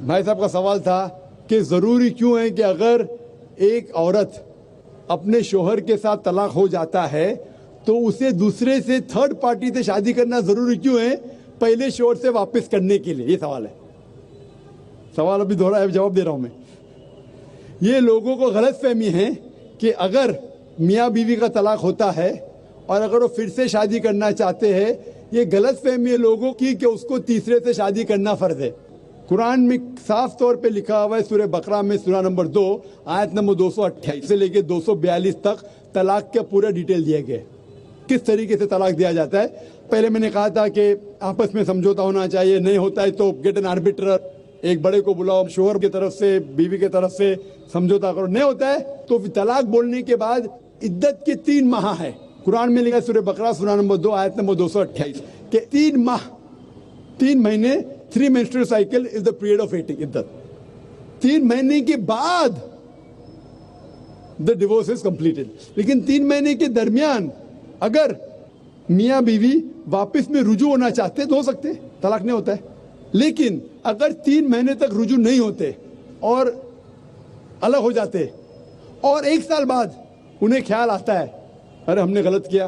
بھائی صاحب کا سوال تھا کہ ضروری کیوں ہے کہ اگر ایک عورت اپنے شوہر کے ساتھ طلاق ہو جاتا ہے تو اسے دوسرے سے تھرڈ پارٹی سے شادی کرنا ضروری کیوں ہے پہلے شوہر سے واپس کرنے کے لیے؟ یہ سوال ہے. سوال ابھی دوہرا ہے، جواب دے رہا ہوں میں. یہ لوگوں کو غلط فہمی ہے کہ اگر میاں بیوی کا طلاق ہوتا ہے اور اگر وہ پھر سے شادی کرنا چاہتے ہیں، یہ غلط فہمی ہے لوگوں کی کہ اس کو تیسرے سے شادی کرنا فرض ہے. قرآن میں صاف طور پہ لکھا ہوا ہے، سورہ بقرہ میں سورہ نمبر 2 آیت نمبر 228 سے لے کے 242 تک طلاق کا پورا ڈیٹیل دیا گیا ہے، کس طریقے سے طلاق دیا جاتا ہے. پہلے میں نے کہا تھا کہ آپس میں سمجھوتا ہونا چاہیے، نہیں ہوتا ہے تو گیٹ این آربیٹر، ایک بڑے کو بلاؤ، شوہر کی طرف سے بیوی کی طرف سے سمجھوتا کرو. نہیں ہوتا ہے تو طلاق بولنے کے بعد عدت کے 3 ماہ ہے. قرآن میں لکھا سورہ بقرہ سورہ نمبر 2 آیت نمبر 228 کہ 3 ماہ، 3 مہینے 3 menstrual cycle is the period of عدت. 3 مہینے کے بعد the divorce is completed. لیکن 3 مہینے کے درمیان اگر میاں بیوی واپس میں رجوع ہونا چاہتے تو ہو سکتے، طلاق نہیں ہوتا ہے. لیکن اگر 3 مہینے تک رجوع نہیں ہوتے اور الگ ہو جاتے اور 1 سال بعد انہیں خیال آتا ہے ارے ہم نے غلط کیا،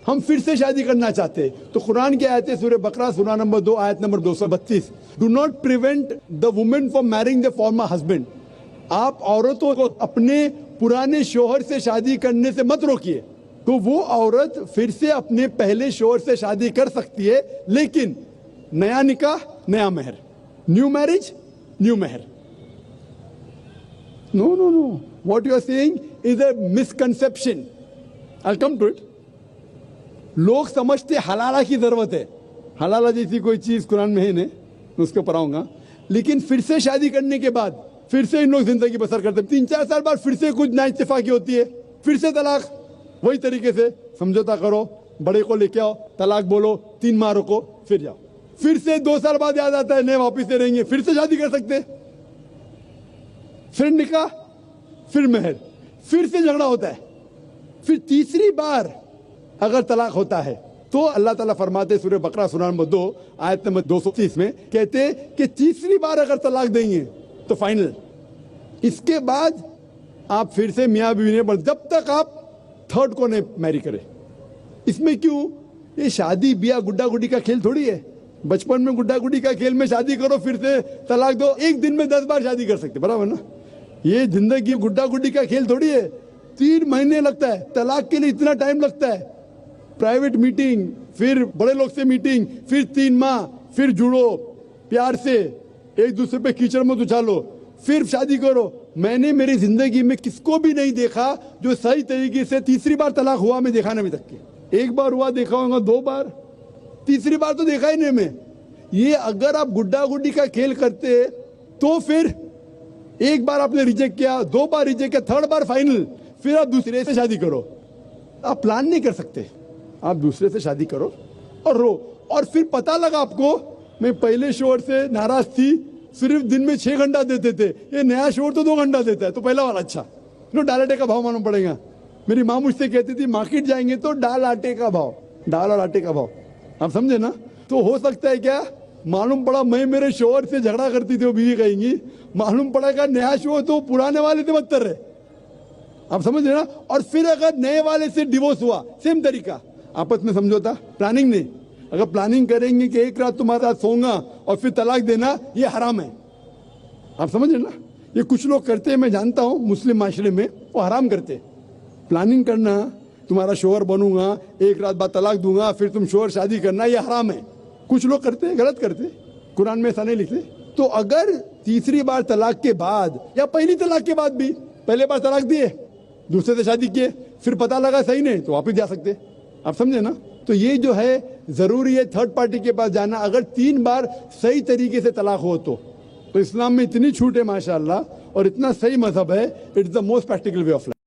ہم پھر سے شادی کرنا چاہتے، تو قرآن کی آیت ہے سورہ بقرہ سورہ نمبر 2 آیت نمبر 232 do not prevent the women from marrying the former husband. آپ عورتوں کو اپنے پرانے شوہر سے شادی کرنے سے مت روکیے. تو وہ عورت پھر سے اپنے پہلے شوہر سے شادی کر سکتی ہے، لیکن نیا نکاح نیا مہر، نیو میرج نیو مہر. No no no, what you are seeing is a misconception. I'll come to it. لوگ سمجھتے حلالہ کی ضرورت ہے، حلالہ جیسی کوئی چیز قرآن میں ہے نہیں، میں اس کے اوپر آؤں گا. لیکن پھر سے شادی کرنے کے بعد پھر سے ان لوگ زندگی بسر کرتے ہیں، 3-4 سال بعد پھر سے کچھ نا اتفاقی ہوتی ہے، پھر سے طلاق. وہی طریقے سے سمجھوتا کرو، بڑے کو لے کے آؤ، طلاق بولو، 3 ماہ رکو، پھر جاؤ. پھر سے 2 سال بعد یاد آتا ہے نہیں واپس سے رہیں گے، پھر سے شادی کر سکتے، پھر نکاح، پھر مہر، پھر سے جھگڑا ہوتا ہے. پھر تیسری بار اگر طلاق ہوتا ہے تو اللہ تعالیٰ فرماتے سورہ بقرہ سورہ نمبر 2 آیت نمبر 230 میں کہتے کہ تیسری بار اگر طلاق دیں گے تو فائنل. اس کے بعد آپ پھر سے میاں بیوی نے جب تک آپ تھرڈ کو نہیں میری کرے. اس میں کیوں؟ یہ شادی بیاہ گڈا گڈی کا کھیل تھوڑی ہے. بچپن میں گڈا گڈی کا کھیل میں شادی کرو پھر سے طلاق دو، ایک دن میں 10 بار شادی کر سکتے، برابر نا؟ یہ زندگی گڈا گڈی کا کھیل تھوڑی ہے. 3 مہینے لگتا ہے طلاق کے لیے، اتنا ٹائم لگتا ہے. پرائیویٹ میٹنگ، پھر بڑے لوگ سے میٹنگ، پھر 3 ماہ، پھر جڑو پیار سے، ایک دوسرے پہ کیچڑ مت اچھالو، پھر شادی کرو. میں نے میری زندگی میں کس کو بھی نہیں دیکھا جو صحیح طریقے سے تیسری بار طلاق ہوا میں دیکھا نہیں ابھی تک. 1 بار ہوا دیکھا ہوگا، 2 بار، تیسری بار تو دیکھا ہی نہیں میں. یہ اگر آپ گڈا گڈی کا کھیل کرتے تو پھر 1 بار آپ نے ریجیکٹ کیا، 2 بار ریجیکٹ کیا، 3rd بار فائنل، پھر آپ دوسرے سے شادی کرو. آپ پلان نہیں کر سکتے، آپ دوسرے سے شادی کرو اور رو. اور پھر پتہ لگا آپ کو میں پہلے شوہر سے ناراض تھی، صرف دن میں 6 گھنٹہ دیتے تھے، یہ نیا شوہر تو 2 گھنٹہ دیتا ہے، تو پہلا والا اچھا. ڈال آٹے کا بھاؤ معلوم پڑے گا. میری ماں مجھ سے کہتی تھی مارکیٹ جائیں گے تو ڈال آٹے کا بھاؤ، ڈال اور آٹے کا بھاؤ. آپ سمجھے نا؟ تو ہو سکتا ہے کیا معلوم پڑا میں میرے شوہر سے جھگڑا کرتی تھی، وہ بیوی کہیں گی، معلوم پڑا کہ نیا شوہر تو پرانے والے سے بدتر ہے. آپ سمجھ رہے نا؟ اور پھر اگر نئے والے سے ڈیورس ہوا، سیم طریقہ، آپس میں سمجھوتا، پلاننگ نہیں. اگر پلاننگ کریں گے کہ ایک رات تمہارے ساتھ سوؤں گا اور پھر طلاق دینا، یہ حرام ہے. آپ سمجھ رہے نا؟ یہ کچھ لوگ کرتے ہیں، میں جانتا ہوں مسلم معاشرے میں وہ حرام کرتے. پلاننگ کرنا، تمہارا شوہر بنوں گا، ایک رات بعد طلاق دوں گا، پھر تم شوہر شادی کرنا، یہ حرام ہے. کچھ لوگ کرتے ہیں، غلط کرتے. قرآن میں ایسا نہیں لکھتے. تو اگر تیسری بار طلاق کے بعد یا پہلی طلاق کے بعد بھی پہلے بار طلاق دیے، دوسرے سے شادی کیے، پھر پتہ لگا صحیح نہیں تو واپس جا سکتے. آپ سمجھے نا؟ تو یہ جو ہے ضروری ہے تھرڈ پارٹی کے پاس جانا اگر 3 بار صحیح طریقے سے طلاق ہو تو. اسلام میں اتنی چھوٹ ہے ماشاءاللہ، اور اتنا صحیح مذہب ہے. It's the most practical way of life.